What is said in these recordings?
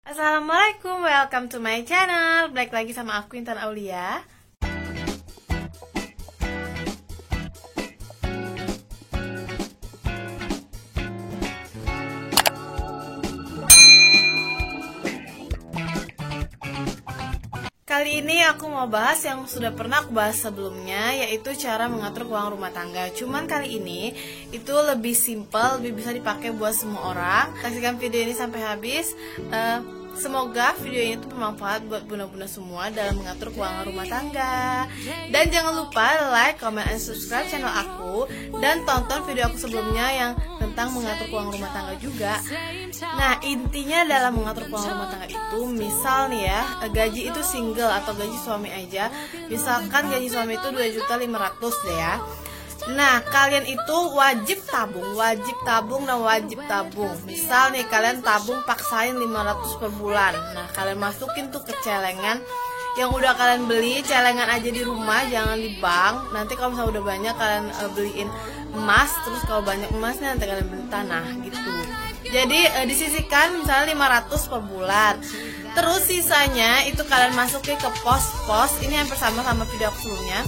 Assalamualaikum, welcome to my channel. Balik lagi sama aku Intan Aulia. Kali ini aku mau bahas yang sudah pernah aku bahas sebelumnya, yaitu cara mengatur keuangan rumah tangga. Cuman kali ini itu lebih simple, lebih bisa dipakai buat semua orang. Saksikan video ini sampai habis. Semoga video ini tuh bermanfaat buat bunda-bunda semua dalam mengatur keuangan rumah tangga. Dan jangan lupa like, comment, and subscribe channel aku. Dan tonton video aku sebelumnya yang tentang mengatur keuangan rumah tangga juga. Nah, intinya dalam mengatur keuangan rumah tangga itu, misal nih ya, gaji itu single atau gaji suami aja. Misalkan gaji suami itu 2.500.000 deh ya. Nah, kalian itu wajib tabung dan wajib tabung. Misal nih, kalian tabung paksain 500 per bulan. Nah, kalian masukin tuh ke celengan yang udah kalian beli, celengan aja di rumah, jangan di bank. Nanti kalau misalnya udah banyak, kalian beliin emas. Terus kalau banyak emasnya, nanti kalian beli tanah gitu. Jadi disisihkan misalnya 500 per bulan. Terus sisanya itu kalian masukin ke pos-pos. Ini hampir sama video aku sebelumnya.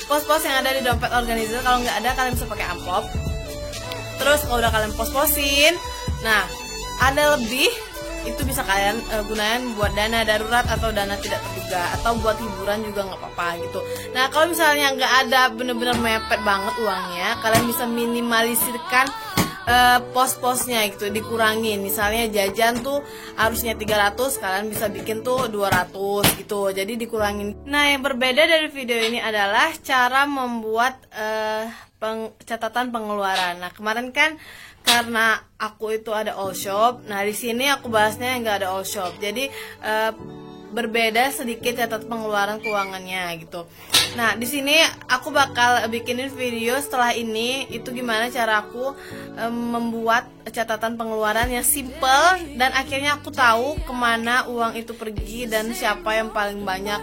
Pos-pos yang ada di dompet organizer. Kalau nggak ada, kalian bisa pakai amplop. Terus kalau udah kalian pos-posin, nah ada lebih, itu bisa kalian gunain buat dana darurat atau dana tidak terduga, atau buat hiburan juga nggak apa-apa gitu. Nah, kalau misalnya nggak ada, bener-bener mepet banget uangnya, kalian bisa minimalisirkan pos-posnya gitu, dikurangin. Misalnya jajan tuh harusnya 300, kalian bisa bikin tuh 200 gitu, jadi dikurangin. Nah, yang berbeda dari video ini adalah cara membuat catatan pengeluaran. Nah, kemarin kan karena aku itu ada all shop, nah di sini aku bahasnya nggak ada all shop, jadi berbeda sedikit catatan pengeluaran keuangannya gitu. Nah, di sini aku bakal bikinin video setelah ini, itu gimana cara aku membuat catatan pengeluaran yang simple, dan akhirnya aku tahu kemana uang itu pergi dan siapa yang paling banyak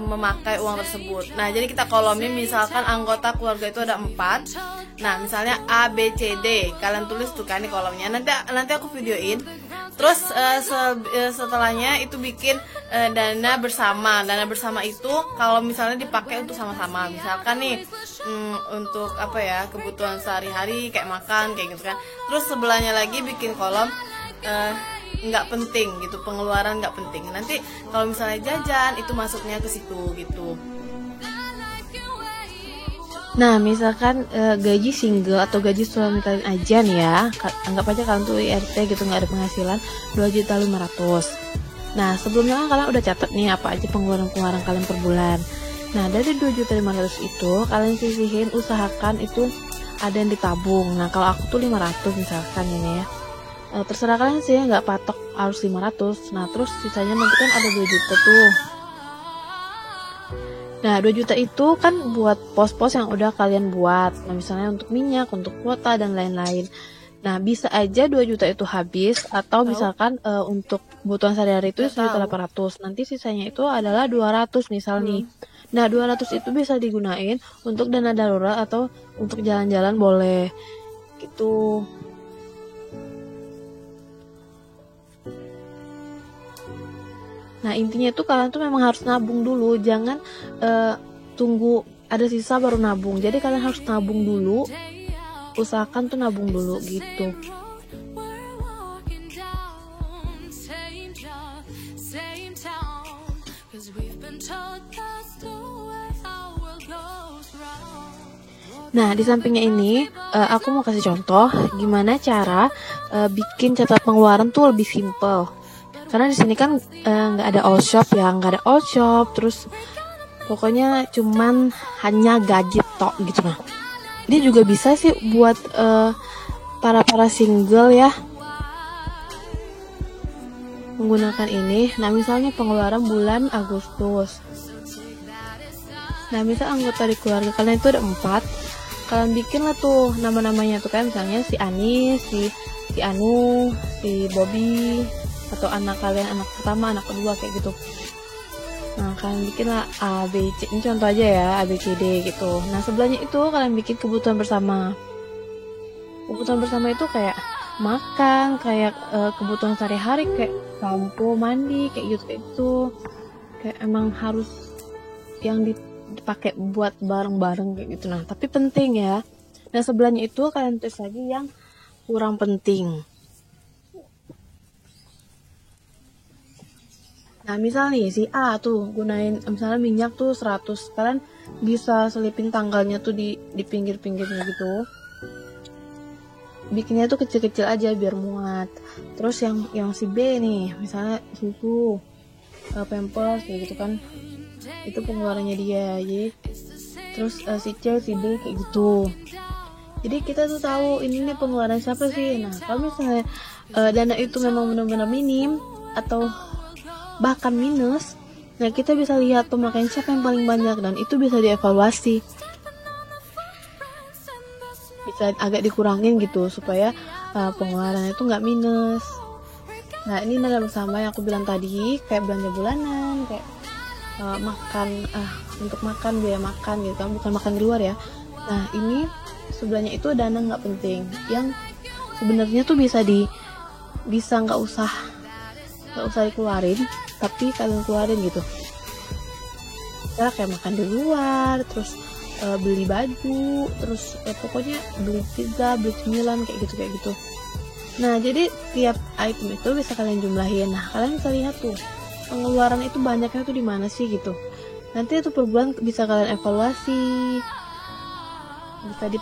memakai uang tersebut. Nah, jadi kita kolomin, misalkan anggota keluarga itu ada 4. Nah, misalnya A, B, C, D. Kalian tulis tuh kan di kolomnya. Nanti aku videoin. Terus setelahnya itu bikin dana bersama. Dana bersama itu kalau misalnya dipakai untuk sama-sama. Misalkan nih untuk apa ya, kebutuhan sehari-hari kayak makan kayak gitu kan. Terus sebelahnya lagi bikin kolom nggak penting gitu, pengeluaran nggak penting. Nanti kalau misalnya jajan itu masuknya ke situ gitu. Nah, misalkan gaji single atau gaji suami kalian aja nih ya, anggap aja kalian tuh IRT gitu, nggak ada penghasilan 2.500.000. Nah, sebelumnya kan kalian udah catat nih apa aja pengeluaran kalian per bulan. Nah, dari 2.500.000 itu kalian sisihin, usahakan itu ada yang ditabung. Nah, kalau aku tuh 500 misalkan ini ya, terserah kalian sih, nggak patok harus 500. Nah, terus sisanya nanti kan ada 2 juta tuh. Nah, 2 juta itu kan buat pos-pos yang udah kalian buat. Nah, misalnya untuk minyak, untuk kuota, dan lain-lain. Nah, bisa aja 2 juta itu habis, atau misalkan untuk kebutuhan sehari-hari itu 1.800.000. Nanti sisanya itu adalah 200 misal nih. Nah, 200 itu bisa digunain untuk dana darurat atau untuk jalan-jalan boleh. Gitu. Nah, intinya tuh kalian tuh memang harus nabung dulu, jangan tunggu ada sisa baru nabung. Jadi kalian harus nabung dulu, usahakan tuh nabung dulu gitu. Nah, di sampingnya ini aku mau kasih contoh gimana cara bikin catatan pengeluaran tuh lebih simple. Karena di sini kan nggak ada all shop ya, nggak ada all shop, terus pokoknya cuman hanya gaji tok gitu. Nah, ini juga bisa sih buat para single ya, menggunakan ini. Nah, misalnya pengeluaran bulan Agustus. Nah, misal anggota di keluarga kalian itu ada 4, kalian bikin lah tuh nama-namanya tuh kan, misalnya si Ani, si Anu, si Bobby, atau anak kalian, anak pertama, anak kedua kayak gitu. Nah, kalian bikin lah A, B, C, ini contoh aja ya, A, B, C, D gitu. Nah, sebelahnya itu kalian bikin kebutuhan bersama. Kebutuhan bersama itu kayak makan, kayak kebutuhan sehari-hari kayak sampo, mandi, kayak gitu. Kayak emang harus yang dipakai buat bareng-bareng kayak gitu. Nah, tapi penting ya. Nah, sebelahnya itu kalian tulis lagi yang kurang penting. Nah, misal nih si A tuh gunain misalnya minyak tuh 100, kalian bisa selipin tanggalnya tuh di pinggir-pinggirnya gitu. Bikinnya tuh kecil-kecil aja biar muat. Terus yang si B nih, misalnya susu, pampers kayak gitu kan. Itu pengeluarannya dia. Jadi terus si C, si D kayak gitu. Jadi kita tuh tahu ini nih pengeluaran siapa sih. Nah, kalau misalnya dana itu memang benar-benar minim atau bahkan minus, nah kita bisa lihat pemakaian siapa yang paling banyak dan itu bisa dievaluasi, bisa agak dikurangin gitu supaya pengeluarannya itu nggak minus. Nah, ini nada bersama yang aku bilang tadi, kayak belanja bulanan, kayak makan, untuk makan, biaya makan gitu kan, bukan makan di luar ya. Nah, ini sebenarnya itu dana nggak penting yang sebenarnya tuh bisa nggak usah dikeluarin, tapi kalian keluarin gitu. Misalnya kayak makan di luar, terus beli baju, terus pokoknya beli pizza, beli cemilan kayak gitu. Nah, jadi tiap item itu bisa kalian jumlahin. Nah, kalian bisa lihat tuh pengeluaran itu banyaknya tuh di mana sih gitu. Nanti itu per bulan bisa kalian evaluasi, bisa di